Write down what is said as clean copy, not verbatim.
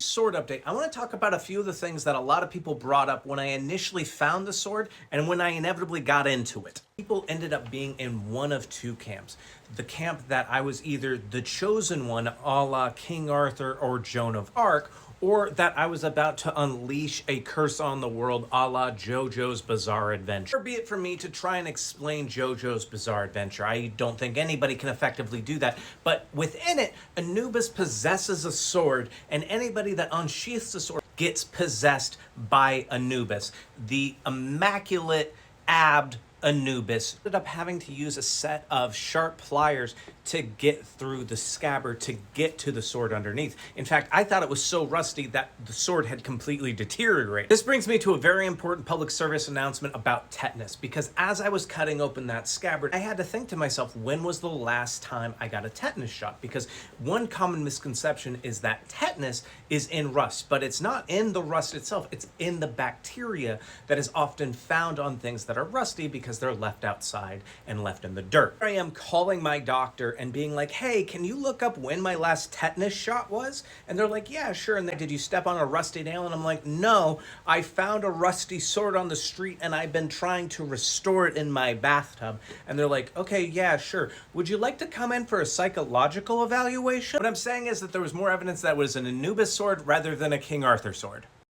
Sword update. I want to talk about a few of the things that a lot of people brought up when I initially found the sword and when I inevitably got into it. People ended up being in one of two camps. The camp that I was either the chosen one, a la King Arthur or Joan of Arc, or that I was about to unleash a curse on the world a la JoJo's Bizarre Adventure. Or be it for me to try and explain JoJo's Bizarre Adventure. I don't think anybody can effectively do that, but within it, Anubis possesses a sword, and anybody that unsheaths the sword gets possessed by Anubis. The immaculate Abd Anubis ended up having to use a set of sharp pliers to get through the scabbard to get to the sword underneath. In fact, I thought it was so rusty that the sword had completely deteriorated. This brings me to a very important public service announcement about tetanus, because as I was cutting open that scabbard, I had to think to myself, when was the last time I got a tetanus shot? Because one common misconception is that tetanus is in rust, but it's not in the rust itself. It's in the bacteria that is often found on things that are rusty because they're left outside and left in the dirt. Here I am calling my doctor and being like, hey, can you look up when my last tetanus shot was? And they're like, yeah, sure. And did you step on a rusty nail? And I'm like, no, I found a rusty sword on the street and I've been trying to restore it in my bathtub. And they're like, okay, yeah, sure. Would you like to come in for a psychological evaluation? What I'm saying is that there was more evidence that it was an Anubis sword rather than a King Arthur sword.